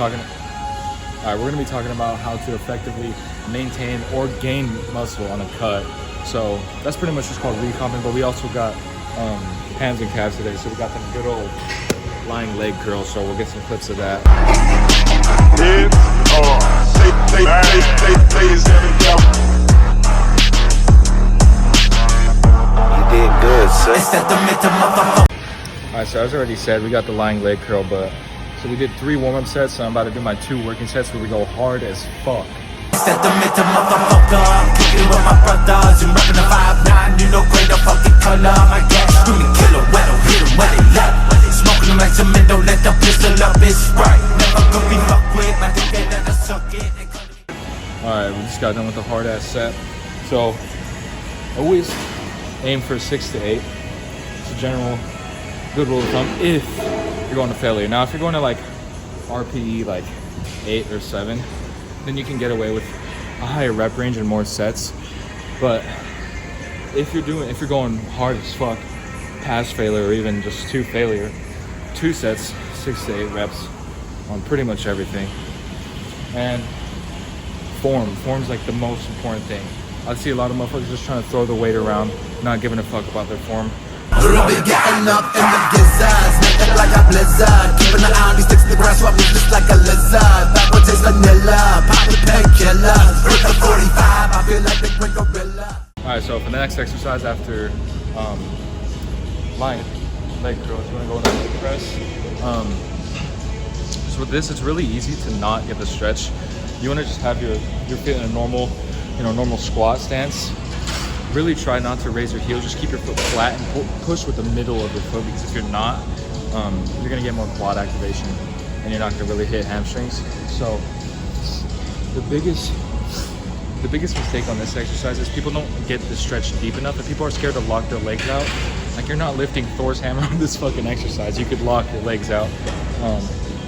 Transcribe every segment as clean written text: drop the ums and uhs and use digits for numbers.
We're going to be talking about how to effectively maintain or gain muscle on a cut. So that's pretty much just called recomping, but we also got hands and calves today. So we got them good old lying leg curls. So we'll get some clips of that. You did good, sis. Alright, so as I already said, we got the lying leg curl, but so we did 3 warm-up sets, so I'm about to do my 2 working sets where we go hard as fuck. Alright, we just got done with the hard ass set. So always aim for 6 to 8. It's a general good rule of thumb if you're going to failure. Now if you're going to like RPE like 8 or 7, then you can get away with a higher rep range and more sets. But if you're going hard as fuck past failure, or even just 2 failure, 2 sets, 6 to 8 reps on pretty much everything. And form's like the most important thing. I see a lot of motherfuckers just trying to throw the weight around, not giving a fuck about their form. Getting up in the gizzards, make it like a blizzard. Keeping an eye on these sticks in the grass, swap me just like a lizard. That one tastes vanilla, poppin' painkiller. With a 45, I feel like the great gorilla. Alright, so for the next exercise after lying leg curls, we're gonna go into leg press. So with this, it's really easy to not get the stretch. You wanna just have your feet in a normal, normal squat stance. Really try not to raise your heel, just keep your foot flat and push with the middle of your foot, because if you're not, you're gonna get more quad activation and you're not gonna really hit hamstrings. So the biggest mistake on this exercise is people don't get the stretch deep enough, and people are scared to lock their legs out. Like, you're not lifting Thor's hammer on this fucking exercise. You could lock your legs out.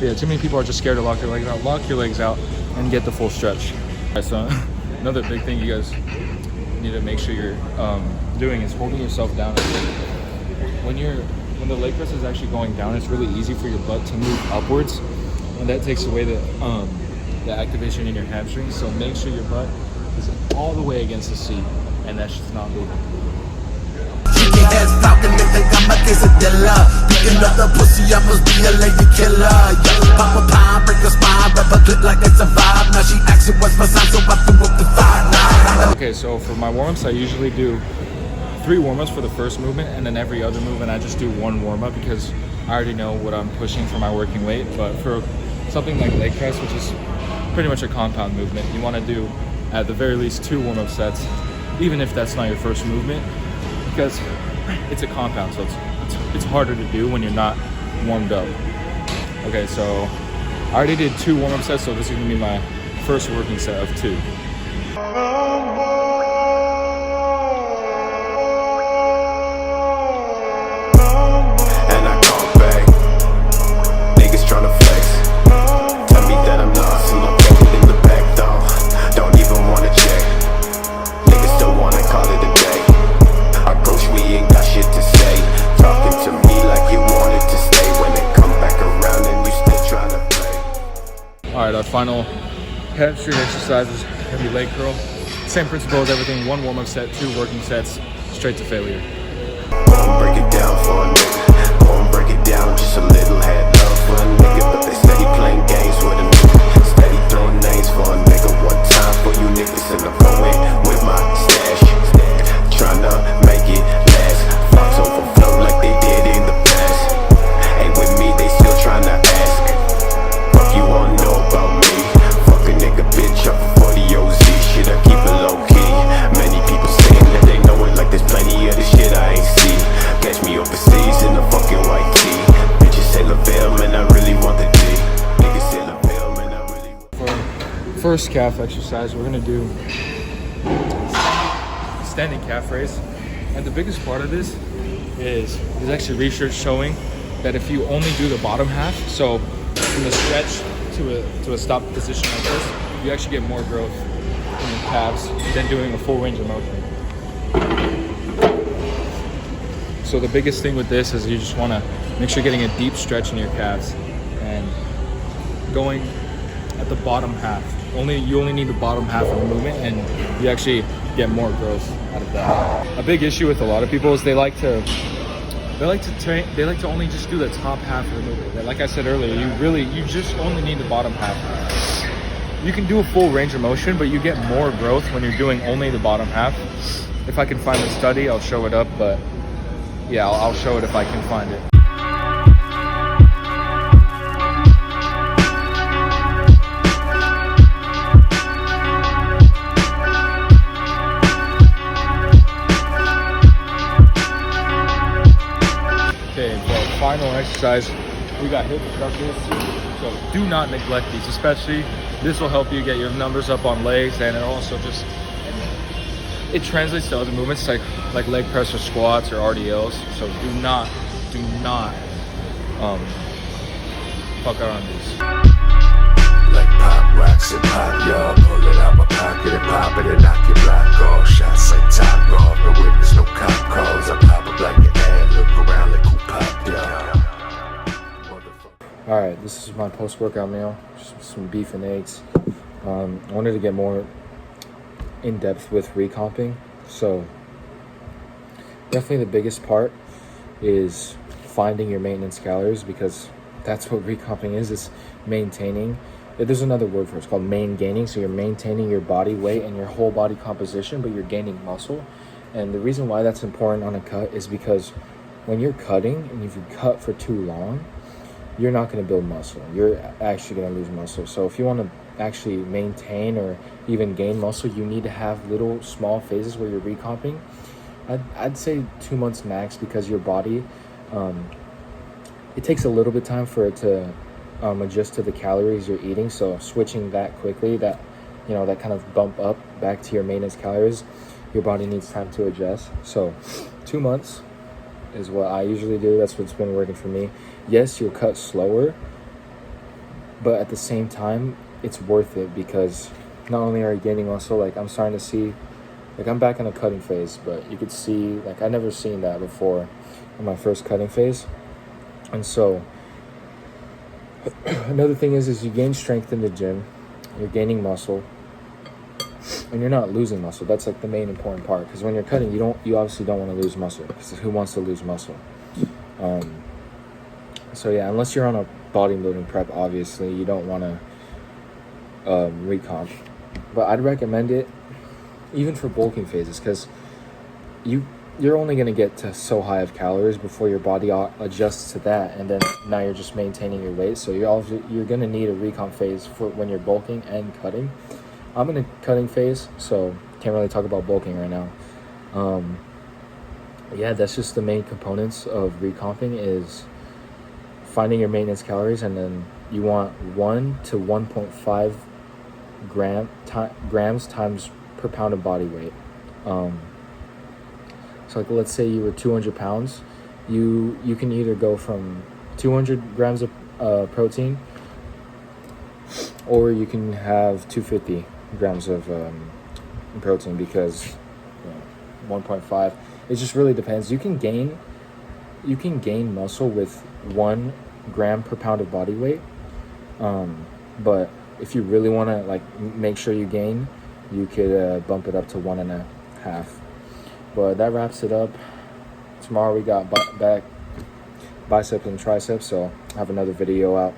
Yeah, too many people are just scared to lock their legs out. Lock your legs out and get the full stretch. Alright, so another big thing you guys need to make sure you're doing is holding yourself down. When the leg press is actually going down, it's really easy for your butt to move upwards, and that takes away the activation in your hamstrings. So make sure your butt is all the way against the seat, and that's just not moving. Okay, so for my warm-ups, I usually do 3 warm-ups for the first movement, and then every other movement I just do 1 warm-up, because I already know what I'm pushing for my working weight. But for something like leg press, which is pretty much a compound movement, you want to do at the very least 2 warm-up sets, even if that's not your first movement, because it's a compound, so it's harder to do when you're not warmed up. Okay, so I already did 2 warm-up sets, so this is gonna be my first working set of 2. Alright, our final hamstring exercise is gonna be leg curl. Same principle as everything, 1 warm-up set, 2 working sets, straight to failure. Break it down for a nigga. Break it down just a little. Had love for a nigga, but they steady playing games with a nigga. Steady throwing names for a nigga. One time for you niggas, and I'm going with my stash. Tryna make it last. Fucks overflow like they did in the past. Ain't with me, they still tryna ask. Fuck you wanna know about me? Fuck a nigga, bitch, I'm 40 OZ. Shit, I keep it low key. Many people saying that they know it, like there's plenty of this shit I ain't see. Catch me overseas in a fucking white tee. Bitches say LaVelle, man, I really want the D. Niggas say LaVelle, man, I really want. For first calf exercise, we're gonna do standing calf raise. And the biggest part of this is actually research showing that if you only do the bottom half, so from the stretch to a stop position like this, you actually get more growth in your calves than doing a full range of motion. So the biggest thing with this is you just want to make sure you're getting a deep stretch in your calves and going at the bottom half. You only need the bottom half of the movement, and you actually get more growth out of that. A big issue with a lot of people is they like to only just do the top half of the movement. Like I said earlier, you just only need the bottom half. You can do a full range of motion, but you get more growth when you're doing only the bottom half. If I can find the study, I'll show it up, but yeah, I'll show it if I can find it. Okay, well, final exercise, we got hip thrusters. So do not neglect these, especially this will help you get your numbers up on legs, and it also just it translates to other movements like leg press or squats or RDLs. So do not fuck out on these. Like pop rocks and pop, y'all. Pull it out my pocket and pop it and knock your block off. Shots like top golf, no witness, no cop calls. I pop up like an ad, look around like who popped, y'all. All right, this is my post-workout meal. Just some beef and eggs. I wanted to get more in depth with recomping, so definitely the biggest part is finding your maintenance calories, because that's what recomping is. It's maintaining. There's another word for it. It's called main gaining. So you're maintaining your body weight and your whole body composition, but you're gaining muscle. And the reason why that's important on a cut is because when you're cutting, and if you cut for too long, you're not going to build muscle. You're actually going to lose muscle. So if you want to actually maintain or even gain muscle, you need to have little small phases where you're recomping. I'd say 2 months max, because your body, it takes a little bit of time for it to adjust to the calories you're eating. So switching that quickly, that kind of bump up back to your maintenance calories, your body needs time to adjust. So 2 months is what I usually do. That's what's been working for me. Yes, you'll cut slower, but at the same time, it's worth it, because not only are you gaining muscle, like I'm starting to see, like I'm back in a cutting phase, but you could see, like I never seen that before in my first cutting phase. And so another thing is you gain strength in the gym, you're gaining muscle, and you're not losing muscle. That's like the main important part, because when you're cutting, you obviously don't want to lose muscle, because who wants to lose muscle? So yeah, unless you're on a bodybuilding prep, obviously you don't want to recomp, but I'd recommend it even for bulking phases, because you're only going to get to so high of calories before your body adjusts to that, and then now you're just maintaining your weight. So you're going to need a recomp phase for when you're bulking and cutting. I'm in a cutting phase, so can't really talk about bulking right now. Yeah, that's just the main components of recomping, is finding your maintenance calories, and then you want 1 to 1.5 grams times per pound of body weight. So like, let's say you were 200 pounds, you can either go from 200 grams of protein, or you can have 250 grams of protein, because 1.5, it just really depends. You can gain muscle with 1 gram per pound of body weight, but if you really want to like make sure you gain, you could bump it up to 1.5. But that wraps it up. Tomorrow we got back biceps and triceps, so I have another video out